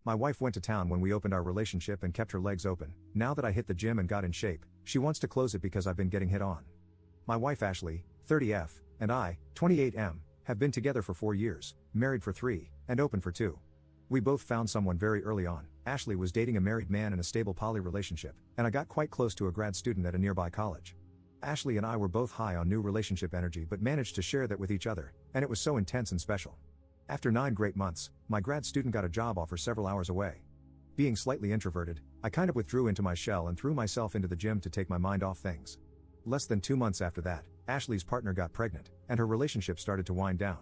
My wife went to town when we opened our relationship and kept her legs open. Now that I hit the gym and got in shape, she wants to close it because I've been getting hit on. My wife Ashley, 30F, and I, 28M, have been together for 4 years, married for 3, and open for 2. We both found someone very early on. Ashley was dating a married man in a stable poly relationship, and I got quite close to a grad student at a nearby college. Ashley and I were both high on new relationship energy but managed to share that with each other, and it was so intense and special. After 9 great months, my grad student got a job offer several hours away. Being slightly introverted, I kind of withdrew into my shell and threw myself into the gym to take my mind off things. Less than 2 months after that, Ashley's partner got pregnant, and her relationship started to wind down.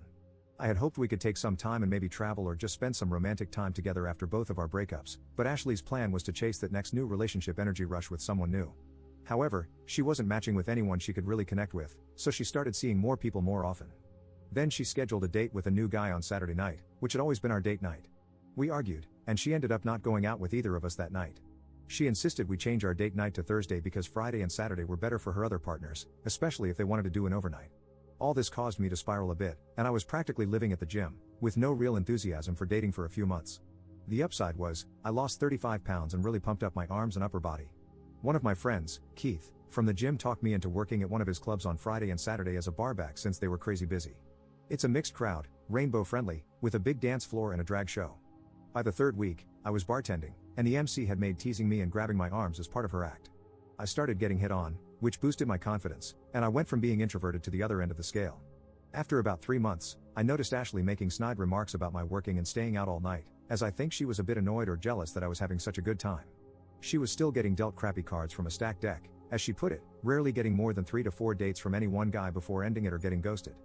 I had hoped we could take some time and maybe travel or just spend some romantic time together after both of our breakups, but Ashley's plan was to chase that next new relationship energy rush with someone new. However, she wasn't matching with anyone she could really connect with, so she started seeing more people more often. Then she scheduled a date with a new guy on Saturday night, which had always been our date night. We argued, and she ended up not going out with either of us that night. She insisted we change our date night to Thursday because Friday and Saturday were better for her other partners, especially if they wanted to do an overnight. All this caused me to spiral a bit, and I was practically living at the gym, with no real enthusiasm for dating for a few months. The upside was, I lost 35 pounds and really pumped up my arms and upper body. One of my friends, Keith, from the gym talked me into working at one of his clubs on Friday and Saturday as a barback since they were crazy busy. It's a mixed crowd, rainbow friendly, with a big dance floor and a drag show. By the 3rd week, I was bartending, and the MC had made teasing me and grabbing my arms as part of her act. I started getting hit on, which boosted my confidence, and I went from being introverted to the other end of the scale. After about 3 months, I noticed Ashley making snide remarks about my working and staying out all night, as I think she was a bit annoyed or jealous that I was having such a good time. She was still getting dealt crappy cards from a stacked deck, as she put it, rarely getting more than 3 to 4 dates from any one guy before ending it or getting ghosted.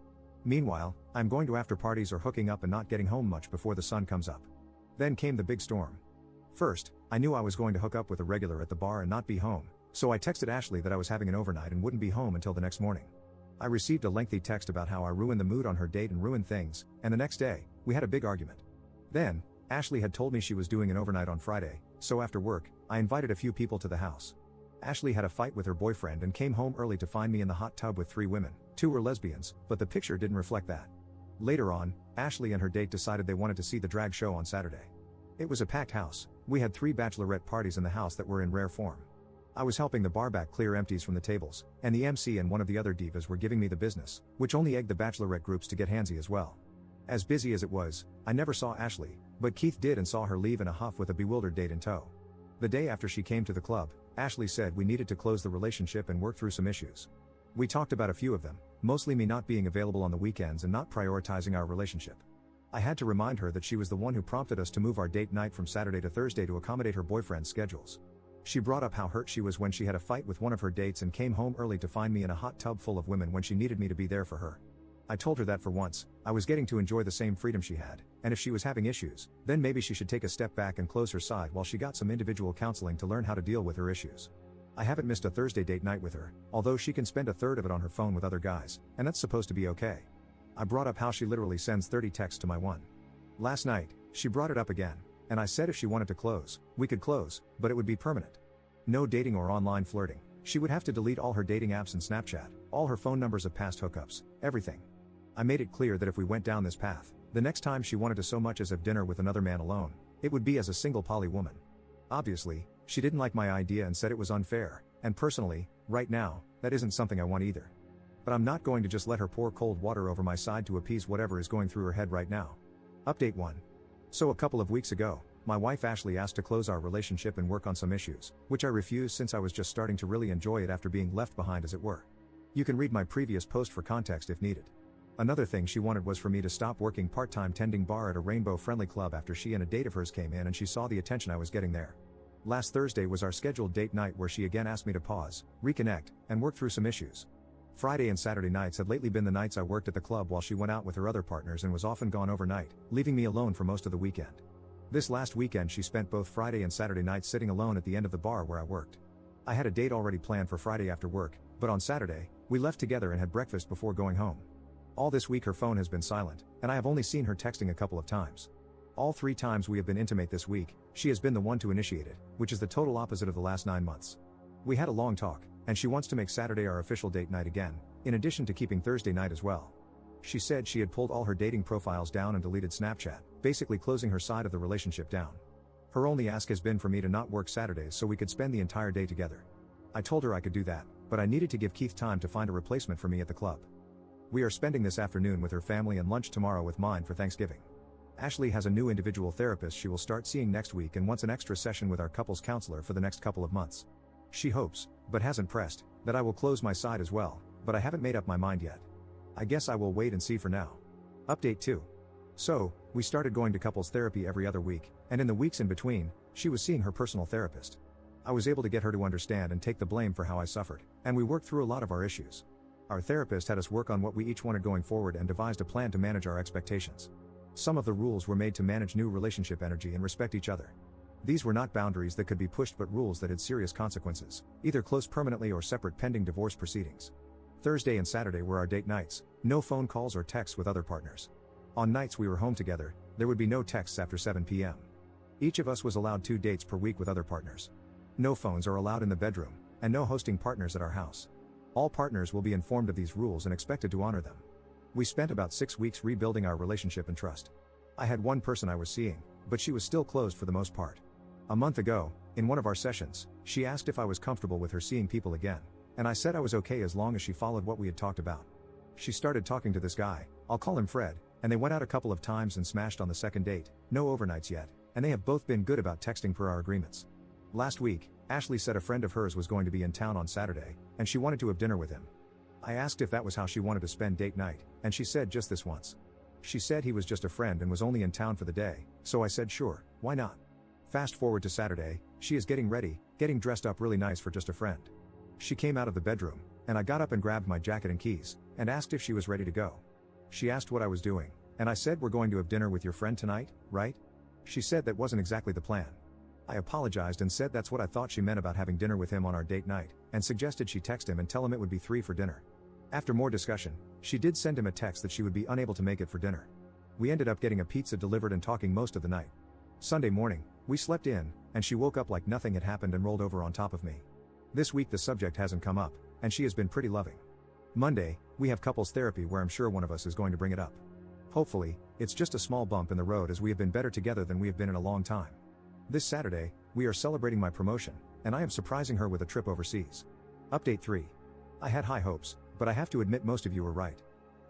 Meanwhile, I'm going to after parties or hooking up and not getting home much before the sun comes up. Then came the big storm. First, I knew I was going to hook up with a regular at the bar and not be home, so I texted Ashley that I was having an overnight and wouldn't be home until the next morning. I received a lengthy text about how I ruined the mood on her date and ruined things, and the next day, we had a big argument. Then, Ashley had told me she was doing an overnight on Friday, so after work, I invited a few people to the house. Ashley had a fight with her boyfriend and came home early to find me in the hot tub with 3 women, 2 were lesbians, but the picture didn't reflect that. Later on, Ashley and her date decided they wanted to see the drag show on Saturday. It was a packed house. We had 3 bachelorette parties in the house that were in rare form. I was helping the barback clear empties from the tables, and the MC and one of the other divas were giving me the business, which only egged the bachelorette groups to get handsy as well. As busy as it was, I never saw Ashley, but Keith did and saw her leave in a huff with a bewildered date in tow. The day after she came to the club, Ashley said we needed to close the relationship and work through some issues. We talked about a few of them, mostly me not being available on the weekends and not prioritizing our relationship. I had to remind her that she was the one who prompted us to move our date night from Saturday to Thursday to accommodate her boyfriend's schedules. She brought up how hurt she was when she had a fight with one of her dates and came home early to find me in a hot tub full of women when she needed me to be there for her. I told her that for once, I was getting to enjoy the same freedom she had, and if she was having issues, then maybe she should take a step back and close her side while she got some individual counseling to learn how to deal with her issues. I haven't missed a Thursday date night with her, although she can spend a third of it on her phone with other guys, and that's supposed to be okay. I brought up how she literally sends 30 texts to my one. Last night, she brought it up again, and I said if she wanted to close, we could close, but it would be permanent. No dating or online flirting. She would have to delete all her dating apps and Snapchat, all her phone numbers of past hookups, everything. I made it clear that if we went down this path, the next time she wanted to so much as have dinner with another man alone, it would be as a single poly woman. Obviously, she didn't like my idea and said it was unfair, and personally, right now, that isn't something I want either. But I'm not going to just let her pour cold water over my side to appease whatever is going through her head right now. Update 1. So a couple of weeks ago, my wife Ashley asked to close our relationship and work on some issues, which I refused since I was just starting to really enjoy it after being left behind as it were. You can read my previous post for context if needed. Another thing she wanted was for me to stop working part-time tending bar at a rainbow-friendly club after she and a date of hers came in and she saw the attention I was getting there. Last Thursday was our scheduled date night where she again asked me to pause, reconnect, and work through some issues. Friday and Saturday nights had lately been the nights I worked at the club while she went out with her other partners and was often gone overnight, leaving me alone for most of the weekend. This last weekend she spent both Friday and Saturday nights sitting alone at the end of the bar where I worked. I had a date already planned for Friday after work, but on Saturday, we left together and had breakfast before going home. All this week her phone has been silent, and I have only seen her texting a couple of times. All 3 times we have been intimate this week, she has been the one to initiate it, which is the total opposite of the last 9 months. We had a long talk, and she wants to make Saturday our official date night again, in addition to keeping Thursday night as well. She said she had pulled all her dating profiles down and deleted Snapchat, basically closing her side of the relationship down. Her only ask has been for me to not work Saturdays so we could spend the entire day together. I told her I could do that, but I needed to give Keith time to find a replacement for me at the club. We are spending this afternoon with her family and lunch tomorrow with mine for Thanksgiving. Ashley has a new individual therapist she will start seeing next week and wants an extra session with our couples counselor for the next couple of months. She hopes, but hasn't pressed, that I will close my side as well, but I haven't made up my mind yet. I guess I will wait and see for now. Update 2. So, we started going to couples therapy every other week, and in the weeks in between, she was seeing her personal therapist. I was able to get her to understand and take the blame for how I suffered, and we worked through a lot of our issues. Our therapist had us work on what we each wanted going forward and devised a plan to manage our expectations. Some of the rules were made to manage new relationship energy and respect each other. These were not boundaries that could be pushed but rules that had serious consequences, either close permanently or separate pending divorce proceedings. Thursday and Saturday were our date nights, no phone calls or texts with other partners. On nights we were home together, there would be no texts after 7 p.m. Each of us was allowed 2 dates per week with other partners. No phones are allowed in the bedroom, and no hosting partners at our house. All partners will be informed of these rules and expected to honor them. We spent about 6 weeks rebuilding our relationship and trust. I had one person I was seeing, but she was still closed for the most part. A month ago, in one of our sessions, she asked if I was comfortable with her seeing people again, and I said I was okay as long as she followed what we had talked about. She started talking to this guy, I'll call him Fred, and they went out a couple of times and smashed on the second date, no overnights yet, and they have both been good about texting per our agreements. Last week, Ashley said a friend of hers was going to be in town on Saturday, and she wanted to have dinner with him. I asked if that was how she wanted to spend date night, and she said just this once. She said he was just a friend and was only in town for the day, so I said sure, why not? Fast forward to Saturday, she is getting ready, getting dressed up really nice for just a friend. She came out of the bedroom, and I got up and grabbed my jacket and keys, and asked if she was ready to go. She asked what I was doing, and I said we're going to have dinner with your friend tonight, right? She said that wasn't exactly the plan. I apologized and said that's what I thought she meant about having dinner with him on our date night, and suggested she text him and tell him it would be 3 for dinner. After more discussion, she did send him a text that she would be unable to make it for dinner. We ended up getting a pizza delivered and talking most of the night. Sunday morning, we slept in, and she woke up like nothing had happened and rolled over on top of me. This week the subject hasn't come up, and she has been pretty loving. Monday, we have couples therapy where I'm sure one of us is going to bring it up. Hopefully, it's just a small bump in the road as we have been better together than we have been in a long time. This Saturday, we are celebrating my promotion, and I am surprising her with a trip overseas. Update 3. I had high hopes, but I have to admit most of you were right.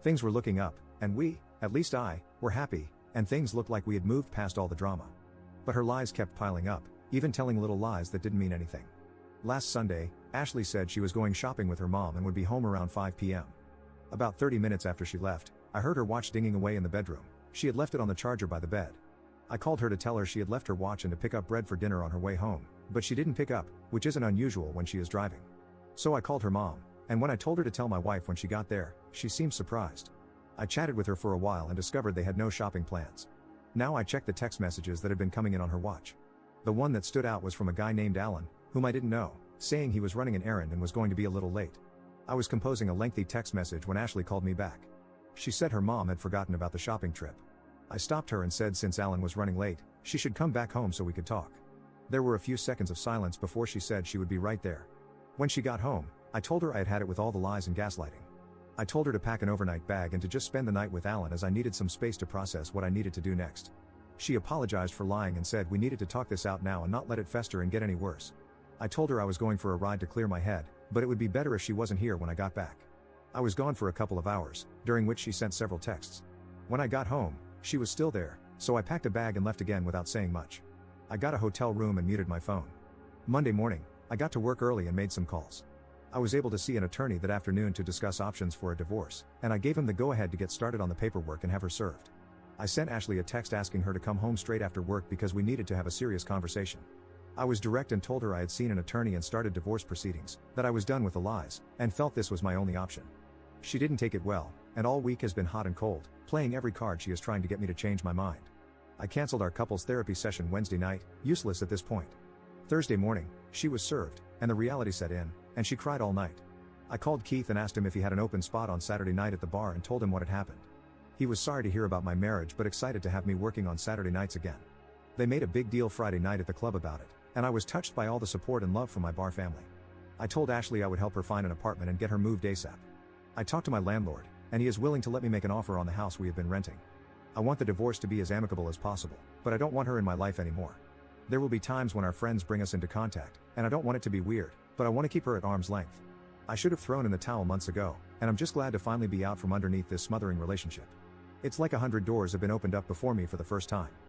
Things were looking up, and we, at least I, were happy, and things looked like we had moved past all the drama. But her lies kept piling up, even telling little lies that didn't mean anything. Last Sunday, Ashley said she was going shopping with her mom and would be home around 5 p.m. About 30 minutes after she left, I heard her watch dinging away in the bedroom. She had left it on the charger by the bed. I called her to tell her she had left her watch and to pick up bread for dinner on her way home, but she didn't pick up, which isn't unusual when she is driving. So I called her mom, and when I told her to tell my wife when she got there, she seemed surprised. I chatted with her for a while and discovered they had no shopping plans. Now I checked the text messages that had been coming in on her watch. The one that stood out was from a guy named Alan, whom I didn't know, saying he was running an errand and was going to be a little late. I was composing a lengthy text message when Ashley called me back. She said her mom had forgotten about the shopping trip. I stopped her and said since Alan was running late, she should come back home so we could talk. There were a few seconds of silence before she said she would be right there. When she got home, I told her I had had it with all the lies and gaslighting. I told her to pack an overnight bag and to just spend the night with Alan as I needed some space to process what I needed to do next. She apologized for lying and said we needed to talk this out now and not let it fester and get any worse. I told her I was going for a ride to clear my head, but it would be better if she wasn't here when I got back. I was gone for a couple of hours, during which she sent several texts. When I got home, she was still there, so I packed a bag and left again without saying much. I got a hotel room and muted my phone. Monday morning, I got to work early and made some calls. I was able to see an attorney that afternoon to discuss options for a divorce, and I gave him the go-ahead to get started on the paperwork and have her served. I sent Ashley a text asking her to come home straight after work because we needed to have a serious conversation. I was direct and told her I had seen an attorney and started divorce proceedings, that I was done with the lies, and felt this was my only option. She didn't take it well, and all week has been hot and cold, playing every card she is trying to get me to change my mind. I canceled our couples therapy session Wednesday night, useless at this point. Thursday morning, she was served, and the reality set in, and she cried all night. I called Keith and asked him if he had an open spot on Saturday night at the bar and told him what had happened. He was sorry to hear about my marriage but excited to have me working on Saturday nights again. They made a big deal Friday night at the club about it, and I was touched by all the support and love from my bar family. I told Ashley I would help her find an apartment and get her moved ASAP. I talked to my landlord, and he is willing to let me make an offer on the house we have been renting. I want the divorce to be as amicable as possible, but I don't want her in my life anymore. There will be times when our friends bring us into contact, and I don't want it to be weird, but I want to keep her at arm's length. I should have thrown in the towel months ago, and I'm just glad to finally be out from underneath this smothering relationship. It's like 100 doors have been opened up before me for the first time.